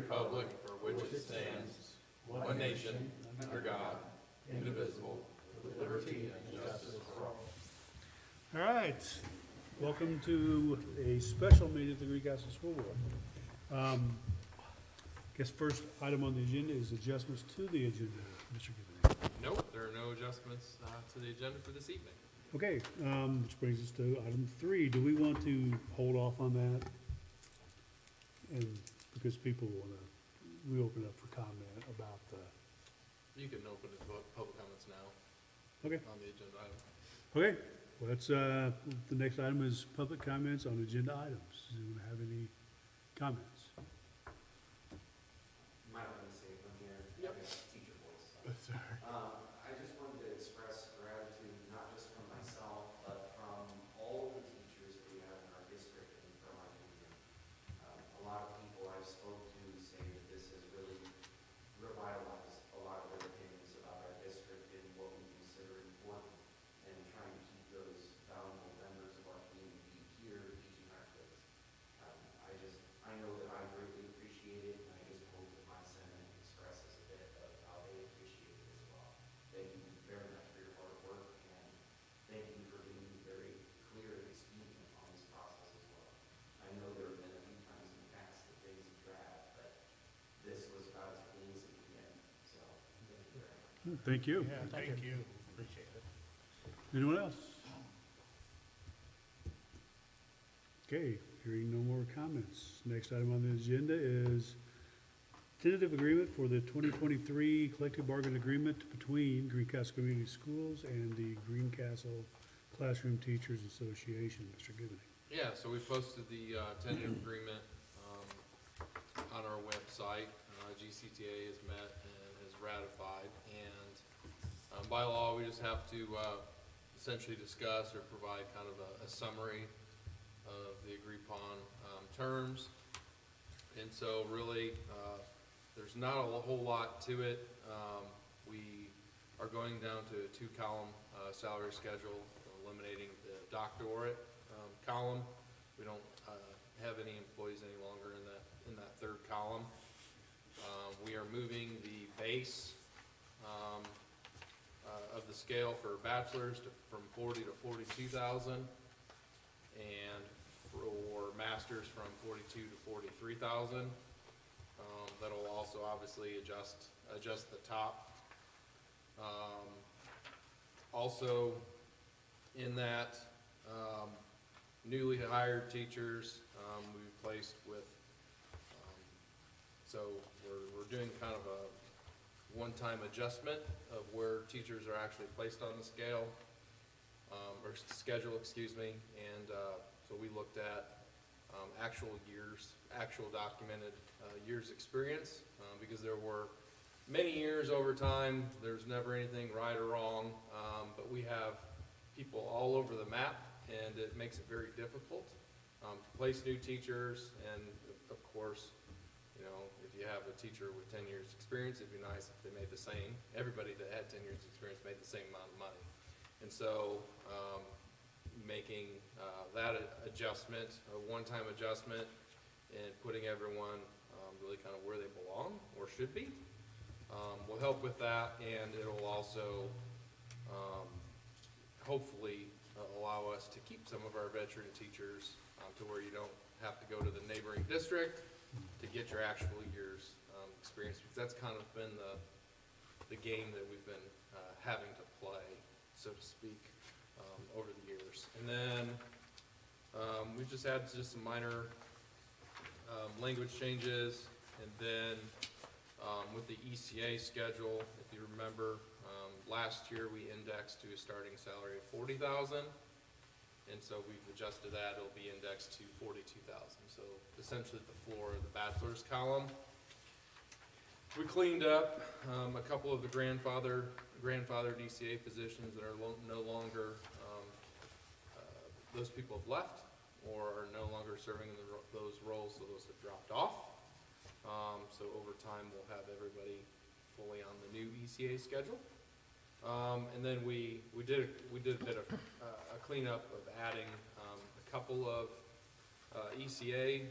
republic for which it stands, one nation, under God, indivisible, with liberty and justice for all. All right, welcome to a special meeting of the Greencastle School Board. Guess first item on the agenda is adjustments to the agenda, Mr. Gibbon. Nope, there are no adjustments to the agenda for this evening. Okay, which brings us to item 3. Do we want to hold off on that? And because people want to, we open up for comment about the, You can open the public comments now okay, on the agenda item. okay. Well, that's, the next item is public comments on agenda items. Does anyone have any comments? Might want to say from here, Yep. I guess, teacher voice. Sorry. I just wanted to express gratitude, not just from myself, but from all of the teachers that we have in our district and from our union. A lot of people I spoke to say that this has really revitalized a lot of their opinions about our district and what we consider important and trying to keep those valuable members of our community here teaching our kids. I know that I greatly appreciate it, and I just hope that my sentiment expresses a bit of how they appreciate it as well. Thank you very much for your hard work, and thank you for being very clear and expedient on this process as well. I know there have been a few times in the past that things have dragged, but this was about as clean as it could get, so thank you very much. Thank you. Yeah, thank you. Appreciate it. Anyone else? Okay, hearing no more comments. Next item on the agenda is tentative agreement for the 2023 collective bargain agreement between Greencastle Community Schools and the Greencastle Classroom Teachers Association. Mr. Gibney. Yeah, so we posted the tentative agreement on our website. GCTA has met and has ratified, and by law, we just have to essentially discuss or provide kind of a summary of the agreed upon terms. And so really, there's not a whole lot to it. We are going down to a 2-column salary schedule, eliminating the doctorate column. We don't have any employees any longer in that 3rd column. We are moving the base of the scale for bachelors from 40 to 42,000, and for masters from 42 to 43,000. That'll also obviously adjust the top. Also, in that, newly hired teachers we replaced with. So we're doing kind of a one-time adjustment of where teachers are actually placed on the scale, or schedule, excuse me. And so we looked at actual documented years experience, because there were many years over time. There's never anything right or wrong, but we have people all over the map, and it makes it very difficult to place new teachers. And of course, you know, if you have a teacher with 10 years experience, it'd be nice if they made the same. Everybody that had 10 years experience made the same amount of money. And so making that adjustment, a one-time adjustment, and putting everyone really kind of where they belong or should be, will help with that. And it'll also hopefully allow us to keep some of our veteran teachers to where you don't have to go to the neighboring district to get your actual years experience, because that's kind of been the game that we've been having to play, so to speak, over the years. And then we've just had some minor language changes. And then with the ECA schedule, if you remember, last year we indexed to a starting salary of 40,000. And so we've adjusted that. It'll be indexed to 42,000. So essentially the floor of the bachelor's column. We cleaned up a couple of the grandfathered ECA positions that are no longer, those people have left or are no longer serving in those roles, so those have dropped off. So over time we'll have everybody fully on the new ECA schedule. And then we did a bit of a cleanup of adding a couple of ECA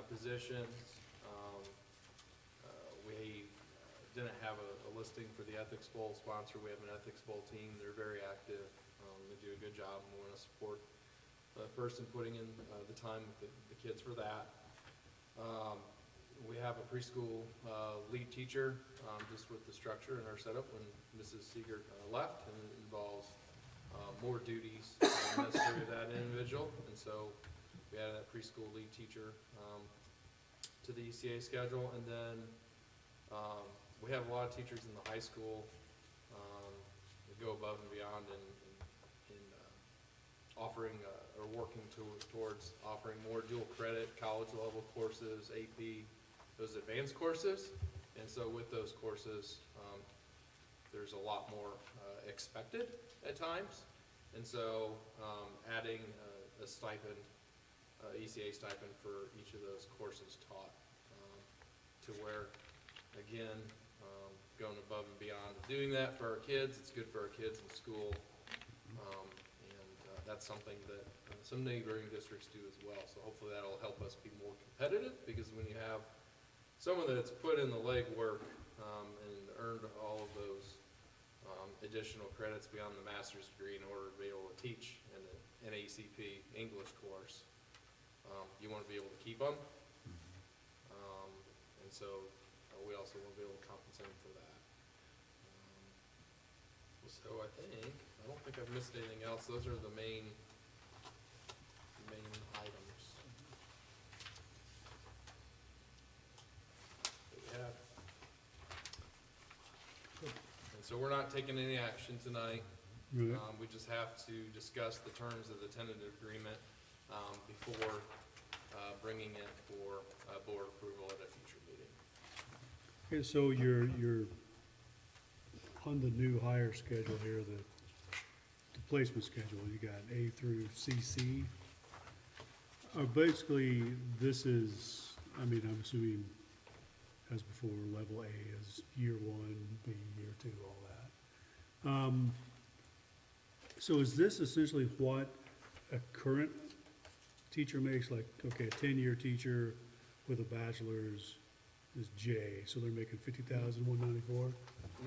positions shortlisting for the Ethics Bowl sponsor. We have an Ethics Bowl team. They're very active. They do a good job, and we want to support the person putting in the time with the kids for that. We have a preschool lead teacher, just with the structure and our setup when Mrs. Seeger left, and it involves more duties necessary of that individual. And so we added that preschool lead teacher to the ECA schedule. And then we have a lot of teachers in the high school that go above and beyond in offering or working towards offering more dual credit, college level courses, AP, those advanced courses. And so with those courses, there's a lot more expected at times. And so adding a stipend, ECA stipend for each of those courses taught, to where, again, going above and beyond doing that for our kids. It's good for our kids in school. That's something that some neighboring districts do as well. So hopefully that'll help us be more competitive, because when you have someone that's put in the legwork and earned all of those additional credits beyond the master's degree in order to be able to teach an ACP English course, you want to be able to keep them. And so we also want to be able to compensate them for that. So I don't think I've missed anything else. Those are the main items that we have. And so we're not taking any action tonight. Right. We just have to discuss the terms of the tentative agreement before bringing it for board approval at a future meeting. Okay, so you're on the new hire schedule here, the placement schedule, you got A through CC. Basically, this is, I mean, I'm assuming, as before, level A is year one, B year two, all that. So is this essentially what a current teacher makes? Like, okay, a 10-year teacher with a bachelor's is J, so they're making 50,194?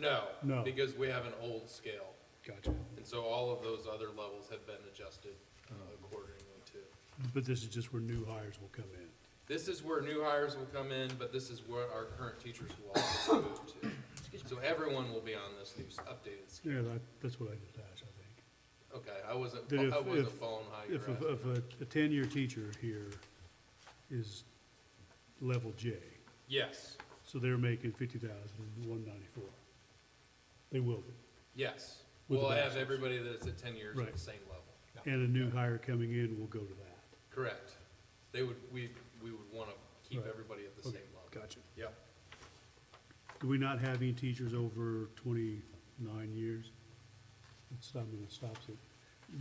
No, because we have an old scale. Gotcha. And so all of those other levels have been adjusted accordingly too. But this is just where new hires will come in. This is where new hires will come in, but this is where our current teachers will also move to. So everyone will be on this new updated scale. Yeah, that's what I just asked, I think. Okay, I wasn't That if- following how you're If asking. a 10-year teacher here is level J, Yes, so they're making 50,194. They will be. yes. With a We'll have bachelor's. everybody that's at 10 years at Right. the same level. And a new hire coming in will go to that. Correct. We would want to keep Right. everybody at the Okay, same level. gotcha. Yep. Do we not have any teachers over 29 years? It stops it.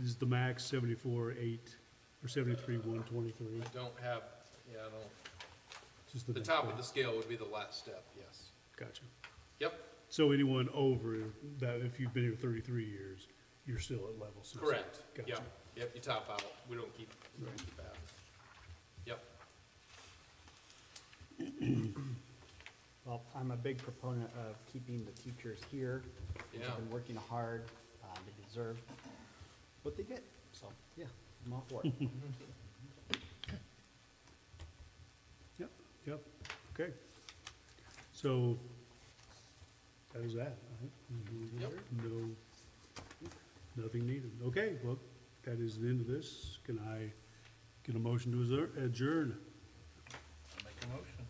Is the max 74,8 or 73,123? I don't have, I don't, Just the next top page. of the scale would be the last step, yes. Gotcha. Yep, So anyone over that, if you've been here 33 years, you're still at level 6? correct. Gotcha. Yep, you top out. We don't keep Right. that. Yep. Well, I'm a big proponent of keeping the teachers here. They've Yeah. been working hard, they deserve what they get, so, yeah, I'm all for it. Yep, okay. So, that is that, right? Yep. No, nothing needed. Okay, well, that is the end of this. Can I get a motion to adjourn? I'll make a motion.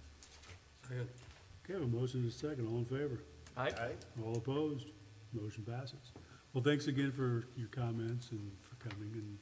Okay, a motion is second, all in favor? Aye. All opposed? Motion passes. Well, thanks again for your comments and for coming, and